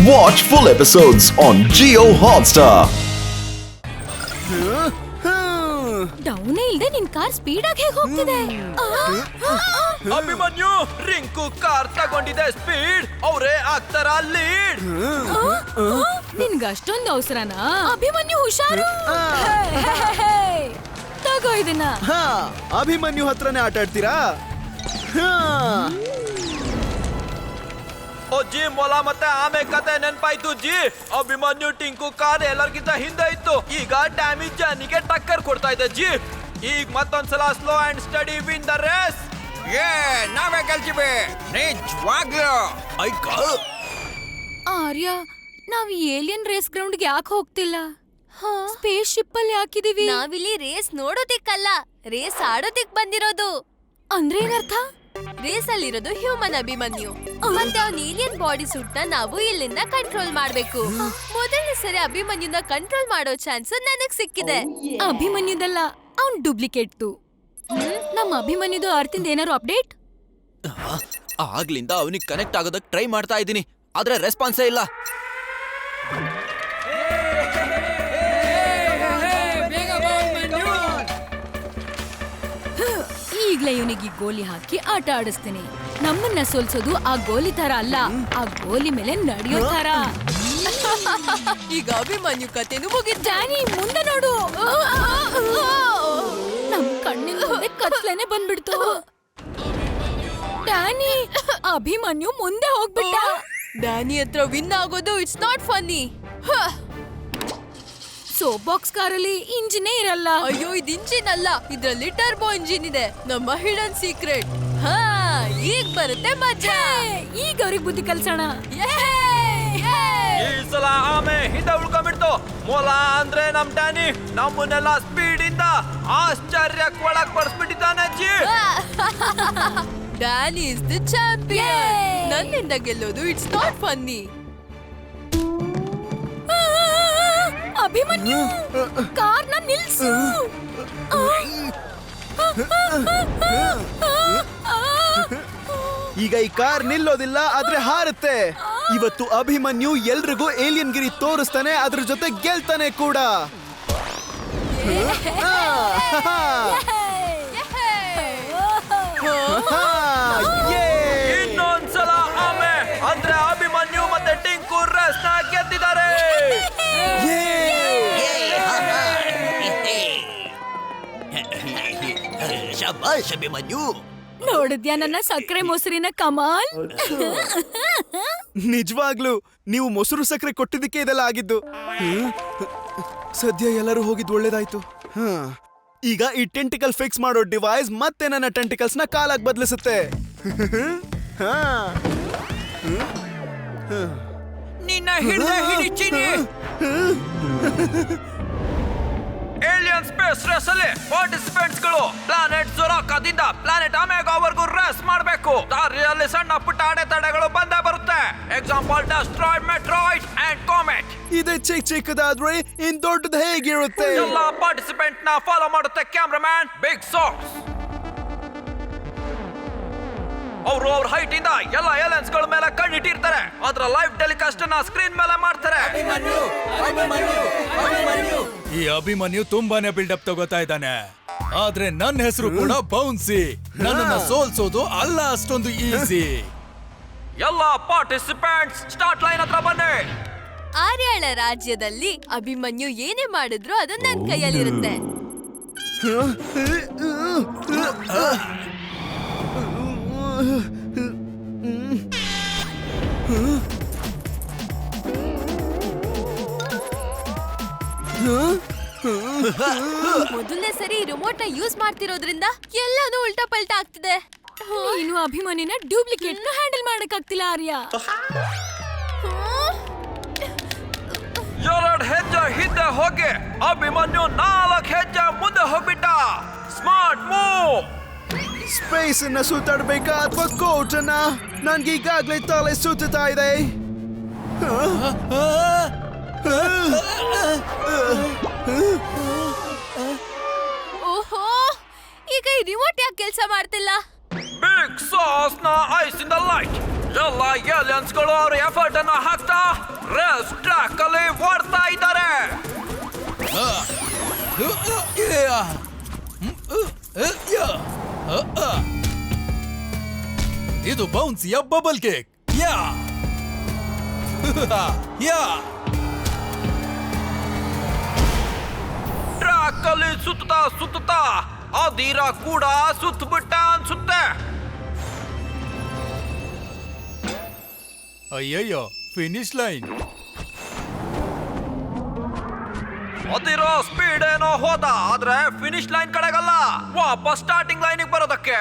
Watch full episodes on Jio Hotstar. ಡೌನೇ ಇಲ್ದೆ ನಿನ್ car speed ಆಗಿ ಹೇಗೆ ಹೋಗ್ತಿದೆ? ಅಭಿಮನ್ಯು ರಿಂಕು ಕಾರ್ ತಗೊಂಡಿದೆ ಸ್ಪೀಡ್, ಅವರೇ ಆಗ್ತಾರ ಲೀಡ್. ನಿನ್ಗ ಅಷ್ಟೊಂದು ಅವಸರನಾ? ಅಭಿಮನ್ಯು ಹುಷಾರು. ತಗೋ ಇದನ್ನ. ಅಭಿಮನ್ಯು ಹತ್ರನೇ ಆಟ ಆಡ್ತೀರಾ? ಓ ಜಿ, ಮೊಲ ಮತ್ತೆ ಆಮೆ ಕತೆ ನೆನ್ಪಾಯ್ತು ಜಿ. ಅಭಿಮನ್ಯು ಟಿಂಕು ಕಾರ್ ಎಲ್ಲರಿಗಿಂತ ಹಿಂದೆ ಇತ್ತು, ಈಗ ಡ್ಯಾಮೇಜ್ ಜಾನಿಗೆ ಟಕ್ಕರ್ ಕೊಡ್ತಾ ಇದೆ ಜಿ. ಈಗ ಮತ್ತೊಂದ್ಸಲ slow and steady win the race. ನಾವೇ ಗೆಲ್ತೀವಿ ನಿಜವಾಗ್ಲೂ. ಆರ್ಯ, ನಾವ್ ಏಲಿಯನ್ ರೇಸ್ ಗ್ರೌಂಡ್ಗೆ ಯಾಕೆ ಹೋಗ್ತಿಲ್ಲ? ಸ್ಪೇಸ್ ಶಿಪ್ ಅಲ್ಲಿ ಹಾಕಿದೀವಿ. ನಾವಿಲ್ಲಿ ರೇಸ್ ನೋಡೋದಿಕ್ಕಲ್ಲ, ರೇಸ್ ಆಡೋದಿಕ್ ಬಂದಿರೋದು. ಅಂದ್ರೆ ಏನರ್ಥ? ರೇಸ್ ಅಲ್ಲಿರೋದು ಹ್ಯೂಮನ್ ಅಭಿಮನ್ಯು, ಮತ್ತೆ ಅವ್ನ ಏಲಿಯನ್ ಬಾಡಿ ಸೂಟ್ ನ ನಾವು ಇಲ್ಲಿಂದ ಕಂಟ್ರೋಲ್ ಮಾಡ್ಬೇಕು. ಮೊದಲನೇ ಸರಿ ಅಭಿಮನ್ಯುನ ಕಂಟ್ರೋಲ್ ಮಾಡೋ ಚಾನ್ಸ್ ನನಗ್ ಸಿಕ್ಕಿದೆ. ಅಭಿಮನ್ಯುದಲ್ಲ, ಅವ್ನ್ ಡೂಪ್ಲಿಕೇಟ್. ನಮ್ಮ ಅಭಿಮನ್ಯುದು ಅರ್ಥಿಂದ ಏನಾರು ಅಪ್ಡೇಟ್? ಆಗ್ಲಿಂದ ಅವನಿಗೆ ಕನೆಕ್ಟ್ ಆಗೋದಕ್ಕೆ ಟ್ರೈ ಮಾಡ್ತಾ ಇದ್ದೀನಿ, ಆದ್ರೆ ರೆಸ್ಪಾನ್ಸೇ ಇಲ್ಲ. ಈಗ್ಲೇ ಇವನಿಗೆ ಗೋಲಿ ಹಾಕಿ ಆಟ ಆಡಿಸ್ತೀನಿ. ನಮ್ಮನ್ನ ಸೋಲ್ಸೋದು ಆ ಗೋಲಿ ತರ ಅಲ್ಲ, ಆ ಗೋಲಿ ಮೇಲೆ ನಡೆಯೋ ತರ. ಈಗ ಅಭಿಮನ್ಯು ಕತೆನು ಮುಗಿದ. ಡ್ಯಾನಿ, ಮುಂದೆ ನೋಡು. ನಮ್ ಕಣ್ಣಿನ ಮುಂದೆ ಕತ್ಲೇನೆ ಬಂದ್ಬಿಡ್ತು. ಡ್ಯಾನಿ, ಅಭಿಮನ್ಯು ಮುಂದೆ ಹೋಗ್ಬಿಟ್ಟ. ಡ್ಯಾನಿ ಹತ್ರ ವಿನ್ ಆಗೋದು it's not funny. Soap box ಕಾರಲ್ಲಿ ಇಂಜಿನೇ ಇರಲ್ಲ. ಅಯ್ಯೋ, ಇದು ಇಂಜಿನ್ ಅಲ್ಲ, ಇದ್ರಲ್ಲಿ ಟರ್ಬೋ ಇಂಜಿನ್ ಇದೆ, ನಮ್ಮ ಹಿಡನ್ ಸೀಕ್ರೆಟ್. ಈಗ ಬರುತ್ತೆ ಮಜಾ. ಈಗ ಅವ್ರಿಗೆ ಬುದ್ಧಿ ಕಲ್ಸೋಣ. ಈ ಸಲ ಆಮೆ ಹಿಂದೆ ಉಳ್ಕೊಂಡ್ಬಿಡ್ತು. ಮೊಲ ಅಂದ್ರೆ ನಮ್ ಡ್ಯಾನಿ ನಮ್ಮನ್ನೆಲ್ಲ ಸ್ಪೀಡ್ ಇಂದ ಆಶ್ಚರ್ಯಕ್ಕೆ ಒಳಗ್ ಪಡಿಸ್ಬಿಟ್ಟಿದ್ದಾನೆ ಜಿ. Danny is the champion. ನನ್ನಿಂದ ಗೆಲ್ಲೋದು ಇಟ್ಸ್ ನಾಟ್ ಫನ್ನಿ. ಅಭಿಮನ್ಯು, ಕಾರ್ನ ನಿಲ್ಸು. ಈಗ ಈ ಕಾರ್ ನಿಲ್ಲೋದಿಲ್ಲ, ಆದ್ರೆ ಹಾರುತ್ತೆ. ಇವತ್ತು ಅಭಿಮನ್ಯು ಎಲ್ರಿಗೂ ಏಲಿಯನ್ ಗಿರಿ ತೋರಿಸ್ತಾನೆ, ಅದ್ರ ಜೊತೆ ಗೆಲ್ತಾನೆ ಕೂಡ. ಇನ್ನೊಂದ್ಸಲ ಆಮೆ ಅಂದ್ರೆ ಅಭಿಮನ್ಯು ಮತ್ತೆ ಟಿಂಕು ರೇಸ್ ನ ಗೆದ್ದಿದ್ದಾರೆ. ಶಬಾಷ್ ಅಭಿಮನ್ಯು. ನೋಡಿದ್ಯಾ ನನ್ನ ಸಕ್ಕರೆ ಮೊಸರಿನ ಕಮಾಲ್? ನಿಜವಾಗ್ಲು ನೀವು ಮೊಸರು ಸಕ್ಕರೆ ಕೊಟ್ಟಿದ್ದಕ್ಕೆ ಇದೆಲ್ಲ ಆಗಿದ್ದು. ಸದ್ಯ ಎಲ್ಲರೂ ಹೋಗಿದ್ದು ಒಳ್ಳೇದಾಯ್ತು. ಈಗ ಈ ಟೆಂಟಿಕಲ್ ಫಿಕ್ಸ್ ಮಾಡೋ ಡಿವೈಸ್ ಮತ್ತೆ ನನ್ನ ಟೆಂಟಿಕಲ್ಸ್ ನ ಕಾಲಾಗಿ ಬದಲಿಸುತ್ತೆ. ನಿನ್ನ ಹಿಡಿಚಿನಿ. ಏಲಿಯನ್ ಸ್ಪೇಸ್ ರೇಸ್ ಅಲ್ಲಿ ಪಾರ್ಟಿಸಿಪೆಂಟ್ಸ್ ಗಳು ಪ್ಲಾನೆಟ್ ಜೊರಾಕಾದಿಂದ ಪ್ಲಾನೆಟ್ ಅಮೆಗಾವರೆಗೂ ರೇಸ್ ಮಾಡಬೇಕು. ದಾರಿಯಲ್ಲಿ ಸಣ್ಣ ಪುಟ್ಟ ಅಡೆತಡೆಗಳು ಬಂದೇ ಬರುತ್ತೆ. Example asteroid meteoroid and comet. ಇದೇ ಚಿಕ್ಕದಾದ್ರೆ ಇನ್ ದೊಡ್ಡದು ಹೇಗಿರುತ್ತೆ? ಎಲ್ಲ ಪಾರ್ಟಿಸಿಪೆಂಟ್ ನ ಫಾಲೋ ಮಾಡುತ್ತೆ ಕ್ಯಾಮ್ರಾಮ್ಯಾನ್ ಬಿಗ್ ಸಾಕ್ಸ್. ಅವರು ಅವ್ರ ಹೈಟ್ ಇಂದ ಎಲ್ಲ ಏಲಿಯನ್ಸ್ ಗಳ ಮೇಲೆ ಕಣ್ಣಿಟ್ಟಿರ್ತಾರೆ. ಅದರ ಲೈವ್ ಟೆಲಿಕಾಸ್ಟ್ ನ ಸ್ಕ್ರೀನ್ ಮೇಲೆ ಮಾಡ್ತಾರೆ. ಈ ಅಭಿಮನ್ಯು ತುಂಬಾನೇ ಬಿಲ್ಡಪ್ ತಗೋತಾ ಇದ್ದಾನೆ, ಆದ್ರೆ ನನ್ನ ಹೆಸರು ಕೂಡ ಬೌನ್ಸಿ. ನನ್ನನ್ನ ಸೋಲ್ಸೋದು ಅಲ್ಲ ಅಷ್ಟೊಂದು ಈಸಿ. ಎಲ್ಲ ಪಾರ್ಟಿಸಿಪೆಂಟ್ಸ್ ಸ್ಟಾರ್ಟ್ ಲೈನ್ ಹತ್ರ ಬನ್ನಿ. ಆರ್ಯಾಳ ರಾಜ್ಯದಲ್ಲಿ ಅಭಿಮನ್ಯು ಏನೇ ಮಾಡಿದ್ರು ಅದು ನನ್ನ ಕೈಯಲ್ಲಿರುತ್ತೆ. ಮೊದಲನೇ ಸರಿ ರಿಮೋಟ್ ನ ಯೂಸ್ ಮಾಡ್ತಿರೋದ್ರಿಂದ ಎಲ್ಲಾನು ಉಲ್ಟಾ ಪಲ್ಟಾ ಆಗ್ತಿದೆ. ನೀನು ಅಭಿಮನ್ಯುನ ಡೂಪ್ಲಿಕೇಟ್ ನ ಹ್ಯಾಂಡಲ್ ಮಾಡಕ್ ಆಗ್ತಿಲ್ಲ ಆರ್ಯ. ಎರಡು ಹೆಜ್ಜೆ ಹಿಂದೆ ಹೋಗಿ ಅಭಿಮನ್ಯು 4 ಹೆಜ್ಜೆ ಮುಂದೆ ಹೋಗ್ಬಿಟ್ಟ. Smart move. ಸ್ಪೇಸ್ ಅನ್ನ ಸುತ್ತಾಡ್ಬೇಕಾ ಅಥವಾ ಕೋರ್ಟ್ ಅನ್ನ? ನನ್ಗೆ ಈಗಾಗ್ಲೇ ತಲೆ ಸುತ್ತಾ ಇದೆ. ಓಹೋ, ಈಗ ಈ ರಿಮೋಟ್ ಯಾಕೆ ಕೆಲಸ ಮಾಡ್ತಿಲ್ಲ? ಬಿಗ್ ಸಾಸ್ ನ ಐಸ್ ಇನ್ ದ ಲೈಟ್. ಎಲ್ಲ ಏಲಿಯನ್ಸ್ ಗಳು ಅವ್ರ ಎಫರ್ಟ್ ಅನ್ನ ಹಾಕ್ತಾ ರೇಸ್ ಟ್ರ್ಯಾಕ್ ಅಲ್ಲಿ ಓಡ್ತಾ ಇದ್ದಾರೆ. ಇದು ಬೌನ್ಸಿಯ ಬಬಲ್ ಕೇಕ್. ಯಾ ಯಾ ಟ್ರ್ಯಾಕ್ ಅಲ್ಲಿ ಸುತ್ತಾ ಅದೀರ ಕೂಡ ಸುತ್ತಬಿಟ್ಟ ಅನ್ಸುತ್ತೆ. ಅಯ್ಯಯ್ಯೋ, ಫಿನಿಶ್ ಲೈನ್. ಅದಿರೋ ಸ್ಪೀಡ್ ಏನೋ ಹೋದ, ಆದ್ರೆ ಫಿನಿಶ್ ಲೈನ್ ಕಡೆಗಲ್ಲ, ವಾಪಸ್ ಸ್ಟಾರ್ಟಿಂಗ್ ಲೈನಿಗೆ ಬರೋದಕ್ಕೆ.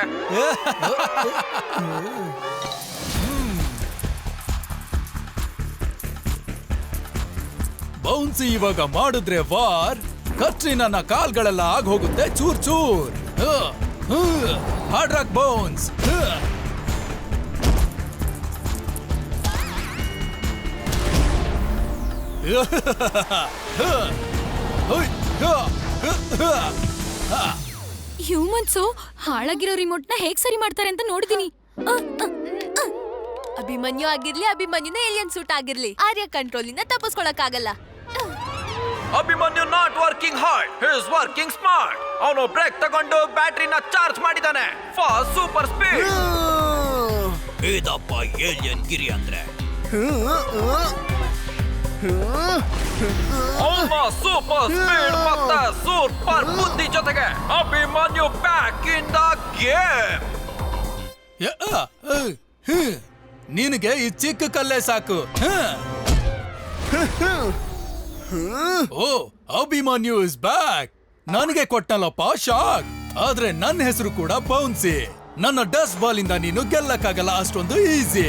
ಬೌನ್ಸಿ ಇವಾಗ ಮಾಡಿದ್ರೆ ವಾರ್ ಕತ್ರಿನನ್ನ ಕಾಲ್ಗಳೆಲ್ಲ ಆಗ್ ಹೋಗುತ್ತೆ ಚೂರ್ ಚೂರ್. Hard rock bounce. ಹ್ಯೂಮನ್ಸು ಹಾಳಾಗಿರೋ ರಿಮೋಟ್ ನ ಹೇಗ್ ಸರಿ ಮಾಡ್ತಾರೆ ಅಂತ ನೋಡಿದೀನಿ. ಅಭಿಮನ್ಯು ಆಗಿರ್ಲಿ, ಅಭಿಮನ್ಯುನ ಏಲಿಯನ್ ಸೂಟ್ ಆಗಿರ್ಲಿ, ಆರ್ಯ ಕಂಟ್ರೋಲ್ ಇಂದ ತಪ್ಪಿಸ್ಕೊಳಕ್ಕಾಗಲ್ಲ. Abhimanyu not working hard, he is working smart. ಅವನು ಬ್ರೇಕ್ ತಗೊಂಡು ಬ್ಯಾಟರಿನ ಚಾರ್ಜ್ ಮಾಡಿದಾನೆ ಫಾರ್ ಸೂಪರ್ ಸ್ಪೀಡ್. ಇದಪ್ಪ ಏಲಿಯನ್ ಗಿರಿ ಅಂದ್ರೆ. ಅವನ ಸೂಪರ್ ಸ್ಪೀಡ್ ಮತ್ತೆ ಸೂಪರ್ ಬುದ್ಧಿ ಜೊತೆಗೆ Abhimanyu back in the game. ನಿನಗೆ ಈ ಚಿಕ್ಕ ಕಲ್ಲೇ ಸಾಕು. ಓ, ಅಭಿಮನ್ಯು ಇಸ್ ಬ್ಯಾಕ್. ನನಗೆ ಕೊಟ್ಟನಲ್ಲಪ್ಪ ಶಾಕ್. ಆದ್ರೆ ನನ್ನ ಹೆಸರು ಕೂಡ ಬೌನ್ಸಿ. ನನ್ನ ಡಸ್ಟ್ ಬಾಲ್ ಇಂದ ನೀನು ಗೆಲ್ಲಕ್ಕಾಗಲ್ಲ ಅಷ್ಟೊಂದು ಈಸಿ.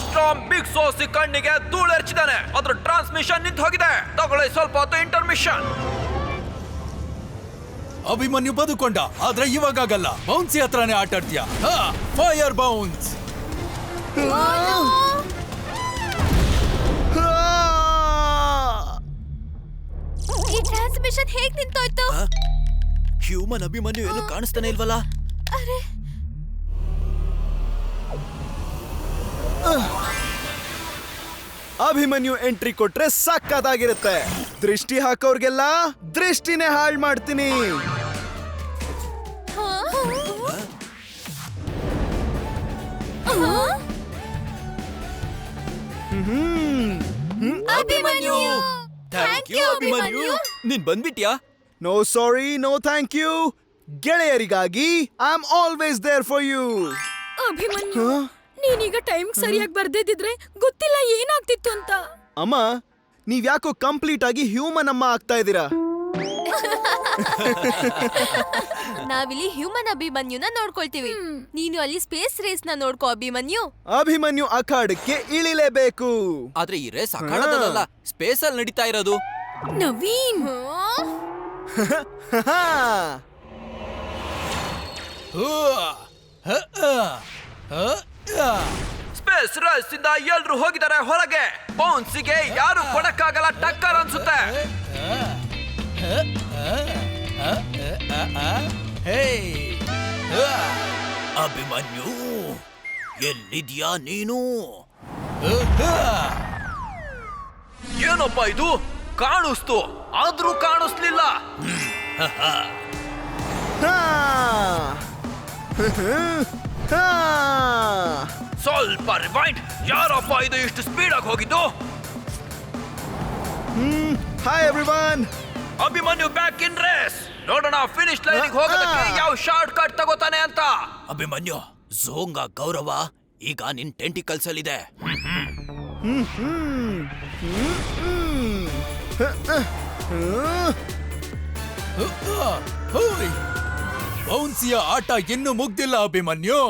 ಸ್ಟ್ರಾಂಗ್ ಬಿಗ್ ಸೋಸಿ ಕಣ್ಣಿಗೆ ಧೂಳೆರ್ಚಿದಾನೆ. ಅದ್ರ ಟ್ರಾನ್ಸ್ಮಿಷನ್ ನಿಂತು ಹೋಗಿದೆ. ತಗೊಳ್ಳಿ ಸ್ವಲ್ಪ ಹೊತ್ತು ಇಂಟರ್ಮಿಷನ್. ಅಭಿಮನ್ಯು ಬದುಕೊಂಡ, ಆದ್ರೆ ಇವಾಗಲ್ಲ. ಬೌನ್ಸಿ ಹತ್ರನೇ ಆಟ ಆಡ್ತೀಯ. Fire bounce. ಈ ಟ್ರಾನ್ಸ್ಮಿಷನ್ ಹೇಗ್ ನಿಂತೋಯ್ತು? ಹ್ಯೂಮನ್ ಅಭಿಮನ್ಯು ಏನು ಕಾಣಿಸ್ತಾನೆ ಇಲ್ವಲ್ಲ? ಅರೆ, ಅಭಿಮನ್ಯು ಎಂಟ್ರಿ ಕೊಟ್ರೆ ಸಕ್ಕತ್ತಾಗಿರುತ್ತೆ. ದೃಷ್ಟಿ ಹಾಕೋರ್ಗೆಲ್ಲ ದೃಷ್ಟಿನೇ ಹಾಳು ಮಾಡ್ತೀನಿ. Abhimanyu, thank you Abhimanyu. ನೀನ್ ಬಂದ್ಬಿಟ್ಯಾ? No sorry, no thank you. ಗೆಳೆಯರಿಗಾಗಿ I am always there for you. Abhimanyu, ನೀನೀಗ ಟೈಮ್ ಸರಿಯಾಗಿ ಬರ್ದಿದ್ರೆ ಗೊತ್ತಿಲ್ಲ ಏನಾಗ್ತಿತ್ತು ಅಂತ. ಅಮ್ಮ, ನೀವ್ಯಾಕೋ ಕಂಪ್ಲೀಟ್ ಆಗಿ ಹ್ಯೂಮನ್ ಅಮ್ಮ ಆಗ್ತಾ ಇದ್ದೀರಾ? ನಾವಿಲ್ಲಿ ಹ್ಯೂಮನ್ ಅಭಿಮನ್ಯುನ ನೋಡ್ಕೊಳ್ತೀವಿ, ನೀನು ಅಲ್ಲಿ ಸ್ಪೇಸ್ ರೇಸ್ ನ ನೋಡ್ಕೋ ಅಭಿಮನ್ಯು. ಅಭಿಮನ್ಯು ಅಖಾಡಕ್ಕೆ ಇಳಿಲೇಬೇಕು. ಆದ್ರೆ ಈ ರೇಸ್ ಅಖಾಡದಲ್ಲ, ಸ್ಪೇಸ್ ಅಲ್ಲಿ ನಡೀತಾ ಇರೋದು. ನವೀನ್, ಸ್ಪೇಸ್ ರೇಸ್ ಇಂದ ಎಲ್ರು ಹೋಗಿದ್ದಾರೆ ಹೊರಗೆ. ಬೌನ್ಸಿಗೆ ಯಾರು ಕೊಡಕ್ಕಾಗಲ್ಲ ಟಕ್ಕರ್ ಅನ್ಸುತ್ತೆ. ಅಭಿಮನ್ಯು, ಎಲ್ಲಿದ್ಯಾ ನೀನು? ಏನಪ್ಪ ಇದು? ಕಾಣಿಸ್ತು, ಆದ್ರೂ ಕಾಣಿಸ್ಲಿಲ್ಲ. ಸ್ವಲ್ಪ ರಿವೈಂಡ್. ಯಾರಪ್ಪ ಇದು ಇಷ್ಟು ಸ್ಪೀಡ್ ಆಗಿ ಹೋಗಿದ್ದು? Hi everyone. Abhimanyu back in race. ನೋಡೋಣ ಫಿನಿಶ್ ಲೈನ್ ಹೋಗೋದಕ್ಕೆ ಯಾವ ಶಾರ್ಟ್ ಕಟ್ ತಗೋತಾನೆ ಅಂತ. ಅಭಿಮನ್ಯು, ಝೋಂಗ ಗೌರವ ಈಗ ನಿನ್ ಟೆಂಟಿಕಲ್ಸ್ ಅಲ್ಲಿ ಇದೆ. ಬೌನ್ಸಿಯ ಆಟ ಇನ್ನೂ ಮುಗ್ದಿಲ್ಲ ಅಭಿಮನ್ಯು.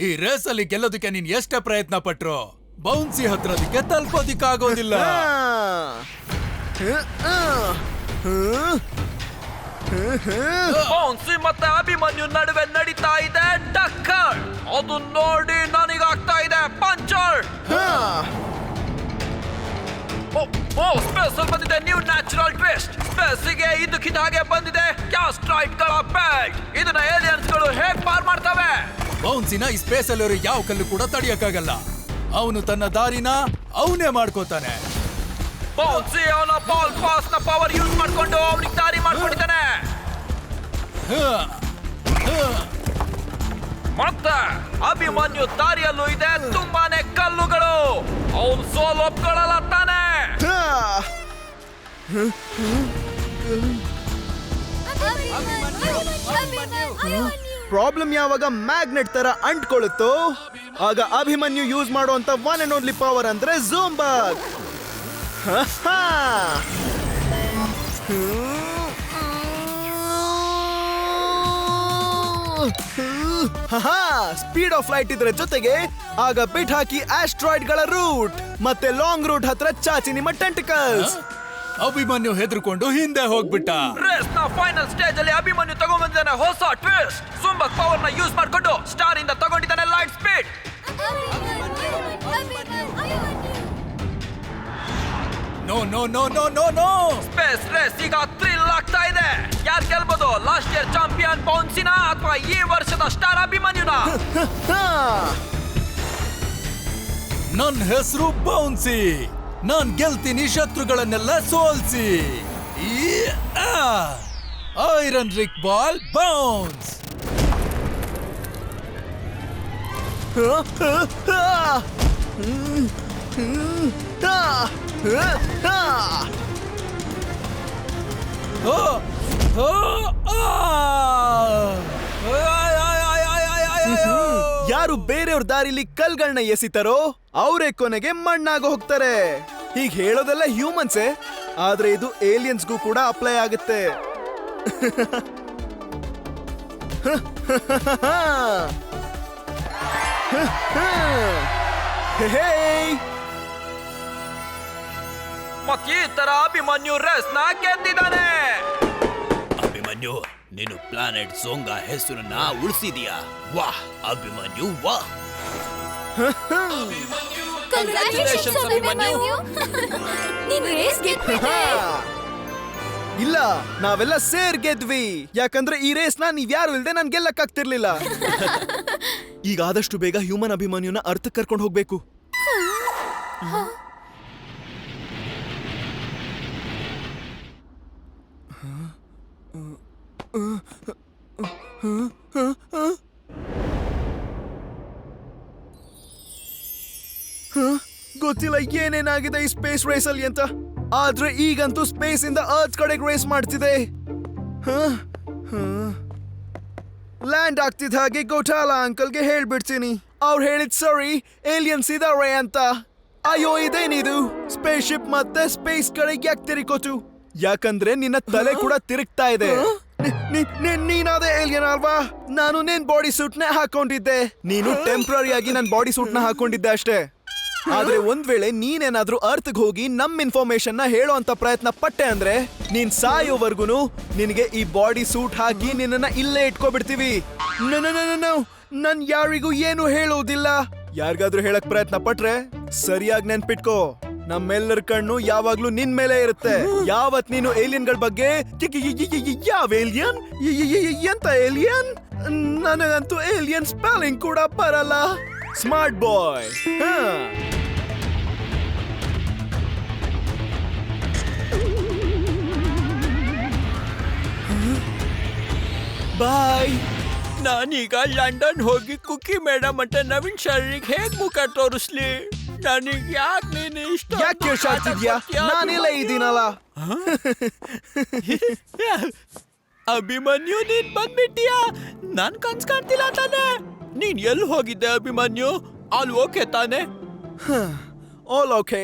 ಈ ರೇಸ್ ಅಲ್ಲಿ ಗೆಲ್ಲೋದಕ್ಕೆ ನೀನ್ ಎಷ್ಟೇ ಪ್ರಯತ್ನ ಪಟ್ರು ಬೌನ್ಸಿ ಹತ್ರದಕ್ಕೆ ತಲುಪೋದಿಕ್ಕಾಗೋದಿಲ್ಲ. ಬೌನ್ಸಿ ಮತ್ತೆ ಅಭಿಮನ್ಯು ನಡುವೆ ನಡೀತಾ ಇದೆ ಟಕ್ಕರ್. ಅದು ನೋಡಿ ನನಗಾಗ್ತಾ ಇದೆ ಪಂಚರ್. ಸ್ಪೇಸ್ ಅಲ್ಲಿ ಬಂದಿದೆ ನ್ಯೂ ನ್ಯಾಚುರಲ್ ಟ್ವಿಸ್ಟ್. ಸ್ಪೇಸಿಗೆ ಇದಕ್ಕಿದ್ದ ಹಾಗೆ ಬಂದಿದೆ ಕ್ಯಾಸ್ಟ್ರಾಯ್ಡ್ ಗಳ ಬೆಲ್ಟ್. ಇದನ್ನ ಏಲಿಯನ್ಸ್ ಗಳು ಹೇಗ್ ಪಾರ್ ಮಾಡ್ತವೆ? ಬೌನ್ಸಿನ ಈ ಸ್ಪೇಸ್ ಅಲ್ಲಿರೋ ಯಾವ ಕಲ್ಲು ಕೂಡ ತಡಿಯಕ್ಕಾಗಲ್ಲ. ಅವನು ತನ್ನ ದಾರಿನ ಅವನೇ ಮಾಡ್ಕೋತಾನೆ. ಬೌನ್ಸಿ ಅವನ ಬಾಲ್ ಪಾಸ್ ನ ಪವರ್ ಯೂಸ್ ಮಾಡ್ಕೊಂಡು ಅವನಿಗೆ ದಾರಿ ಮಾಡ್ಕೊಂಡಿದ್ದಾನೆ. ಮತ್ತೆ ಅಭಿಮನ್ಯು ದಾರಿಯಲ್ಲೂ ಇದೆ ತುಂಬಾನೇ ಕಲ್ಲುಗಳು. ಅವನು ಸೋಲ್ ಒಪ್ಕೊಳ್ಳಲ್ಲ ತಾನೆ. ಪ್ರಾಬ್ಲಮ್ ಯಾವಾಗ ಮ್ಯಾಗ್ನೆಟ್ ತರ ಅಂಟ್ಕೊಳ್ಳುತ್ತೋ ಆಗ ಅಭಿಮನ್ಯು ಯೂಸ್ ಮಾಡುವಂತ ಒನ್ ಅಂಡ್ ಓನ್ಲಿ ಪವರ್ ಅಂದ್ರೆ ಝೂಂಬಾಗ್. ಸ್ಪೀಡ್ ಆಫ್ ಲೈಟ್ ಇದ್ರ ಜೊತೆಗೆ ಆಗ ಬಿಟ್ ಹಾಕಿ ಆಸ್ಟ್ರಾಯ್ಡ್ ಗಳ ರೂಟ್ ಮತ್ತೆ ಲಾಂಗ್ ರೂಟ್ ಹತ್ರ ಚಾಚಿ ನಿಮ್ಮ ಟೆಂಟಿಕಲ್ಸ್. ಅಭಿಮನ್ಯು ಹೆದರ್ಕೊಂಡು ಹಿಂದೆ ಹೋಗ್ಬಿಟ್ಟ. ರೇಸ್ ನ ಫೈನಲ್ ಸ್ಟೇಜ್ ಅಲ್ಲಿ ಅಭಿಮನ್ಯು ತಗೊಂಡ್ಬಂದಿದ್ದಾನೆ ಹೊಸ ಟ್ವಿಸ್ಟ್. ಝೂಂಬಾಗ್ ಪವರ್ ನ ಯೂಸ್ ಮಾಡ್ಕೊಂಡು ಸ್ಟಾರ್ ಇಂದ ತಗೊಂಡಿದ್ದಾನೆ light speed. No no no no no no. Space race ಈಗ ಥ್ರಿಲ್ ಆಗ್ತಾ ಇದೆ. ಯಾರು ಗೆಲ್ಬಹುದು? ಲಾಸ್ಟ್ ಇಯರ್ ಚಾಂಪಿಯನ್ ಬೌನ್ಸಿನ ಅಥವಾ ಈ ವರ್ಷದ ಸ್ಟಾರ್ ಅಭಿಮನ್ಯುನ? ನನ್ ಹೆಸರು ಬೌನ್ಸಿ. ನಾನ್ ಗೆಲ್ತೀನಿ ಶತ್ರುಗಳನ್ನೆಲ್ಲ ಸೋಲ್ಸಿ. Iron rock ball bounce. ಯಾರು ಬೇರೆಯವ್ರ ದಾರಿಲಿ ಕಲ್ಗಳನ್ನ ಎಸಿತಾರೋ ಅವರೇ ಕೊನೆಗೆ ಮಣ್ಣಾಗ ಹೋಗ್ತಾರೆ. ಹೀಗೆ ಹೇಳೋದೆಲ್ಲ ಹ್ಯೂಮನ್ಸೇ, ಆದ್ರೆ ಇದು ಏಲಿಯನ್ಸ್ಗೂ ಕೂಡ ಅಪ್ಲೈ ಆಗುತ್ತೆ. ಮತ್ತೆ ಈ ತರ ಅಭಿಮನ್ಯು ರೇಸ್ ನ ಗೆದ್ದಿದ್ದಾನೆ. ಅಭಿಮನ್ಯು, ನೀನು ಪ್ಲಾನೆಟ್ ಝೋಂಗಾ ಹೆಸರನ್ನ ಉಳಿಸಿದೀಯಾ. ವಾಹ್ ಅಭಿಮನ್ಯು, ವಾಹ್. Congratulations, ಅಭಿಮನ್ಯು. ನೀನು ರೇಸ್ ಗೆದ್ಬಿಟ್ಟೆ. ಇಲ್ಲ, ನಾವೆಲ್ಲ ಸೇರ್ ಗೆದ್ವಿ. ಯಾಕಂದ್ರೆ ಈ ರೇಸ್ ನ ನೀವ್ ಯಾರು ಇಲ್ದೆ ನನ್ ಗೆಲ್ಲಕ್ಕಾಗ್ತಿರ್ಲಿಲ್ಲ. ಈಗ ಆದಷ್ಟು ಬೇಗ ಹ್ಯೂಮನ್ ಅಭಿಮನ್ಯುನ ಅರ್ಥಕ್ಕೆ ಕರ್ಕೊಂಡು ಹೋಗ್ಬೇಕು. ಗೊತ್ತಿಲ್ಲ ಏನೇನಾಗಿದೆ ಈ ಸ್ಪೇಸ್ ರೇಸ್ ಅಲ್ಲಿ ಅಂತ. ಆದ್ರೆ ಈಗಂತೂ ಸ್ಪೇಸ್ ಇಂದ ಅರ್ತ್ ಕಡೆಗೆ ರೇಸ್ ಮಾಡ್ತಿದೆ. ಲ್ಯಾಂಡ್ ಆಗ್ತಿದ್ದ ಹಾಗೆ ಗೋಟಾಲ ಅಂಕಲ್ಗೆ ಹೇಳ್ಬಿಡ್ತೀನಿ. ಅವ್ರು ಹೇಳಿದ್ ಸರಿ, ಏಲಿಯನ್ಸ್ ಇದಾರೆ ಅಂತ. ಅಯ್ಯೋ ಇದೇನಿದು, ಸ್ಪೇಸ್ ಶಿಪ್ ಮತ್ತೆ ಸ್ಪೇಸ್ ಕಡೆಗೆ ಯಾಕೆ ತಿರುಗೋತು? ಯಾಕಂದ್ರೆ ನಿನ್ನ ತಲೆ ಕೂಡ ತಿರುಗ್ತಾ ಇದೆ. ನೀನಾದೆ ಏಲಿಯನ್ ಅಲ್ವಾ? ನಾನು ನಿನ್ ಬಾಡಿ ಸೂಟ್ ನ ಹಾಕೊಂಡಿದ್ದೆ. ನೀನು ಟೆಂಪ್ರರಿ ಆಗಿ ನನ್ ಬಾಡಿ ಸೂಟ್ ನ ಹಾಕೊಂಡಿದ್ದೆ ಅಷ್ಟೇ. ಆದ್ರೆ ಒಂದ್ ವೇಳೆ ನೀನೇನಾದ್ರೂ ಅರ್ಥಗ್ ಹೋಗಿ ನಮ್ ಇನ್ಫಾರ್ಮೇಶನ್ ನ ಹೇಳೋ ಅಂತ ಪ್ರಯತ್ನ ಪಟ್ಟೆ ಅಂದ್ರೆ ನೀನ್ ಸಾಯೋವರ್ಗುನು ನಿನಗೆ ಈ ಬಾಡಿ ಸೂಟ್ ಹಾಕಿ ನಿನ್ನನ್ನ ಇಲ್ಲೇ ಇಟ್ಕೊಬಿಡ್ತೀವಿ. ನನ್ ಯಾರಿಗೂ ಏನು ಹೇಳೋದಿಲ್ಲ. ಯಾರಿಗಾದ್ರೂ ಹೇಳಕ್ ಪ್ರಯತ್ನ ಪಟ್ರೆ ಸರಿಯಾಗಿ ನೆನ್ಪಿಟ್ಕೋ, ನಮ್ಮೆಲ್ಲರ ಕಣ್ಣು ಯಾವಾಗ್ಲೂ ನಿನ್ ಮೇಲೆ ಇರುತ್ತೆ. ಯಾವತ್ ನೀನು ಏಲಿಯನ್ ಗಳ ಬಗ್ಗೆ ಯಾವ ಏಲಿಯನ್ ಎಂತ ಏಲಿಯನ್, ನನಗಂತೂ ಏಲಿಯನ್ ಸ್ಪೆಲ್ಲಿಂಗ್ ಕೂಡ ಬರಲ್ಲ. Smart boy. ಬಾಯ್. ನಾನೀಗ ಲಂಡನ್ ಹೋಗಿ ಕುಕ್ಕಿ ಮೇಡಮ್ ಅಂತ ನವೀನ್ ಶರ್ರಿಗೆ ಹೇಗ್ ಮುಖ ತೋರಿಸ್ಲಿ? ನನಗ್ ಯಾಕೆ ನೀನು ಇಷ್ಟ ಯಾಕೆ ಕೇಳ್ಸಾಡ್ತಿದ್ಯಾ? ನಾನೆಲ್ಲ ಇದ್ದೀನಲ್ಲ. ಅಭಿಮನ್ಯು, ನೀನ್ ಬಂದ್ಬಿಟ್ಟಿಯಾ? ನಾನ್ ಕನ್ಸ್ ಕಾಣ್ತಿಲ್ಲ ತಾನೆ? ನೀನ್ ಎಲ್ಲಿ ಹೋಗಿದ್ದೆ ಅಭಿಮನ್ಯು? ಆಲ್ ಓಕೆ ತಾನೆ? All okay.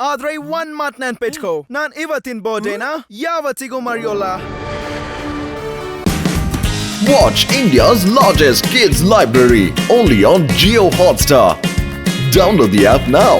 ಆದ್ರೆ ಒಂದ್ ಮಾತ್ ನೆನ್ಪಿಟ್ಕೋ, ನಾನ್ ಇವತ್ತಿನ ಬರ್ಡೇನ ಯಾವತ್ತಿಗೂ ಮರೆಯೋಲ್ಲ. Watch India's largest kids library only on Jio Hotstar. Download the app now.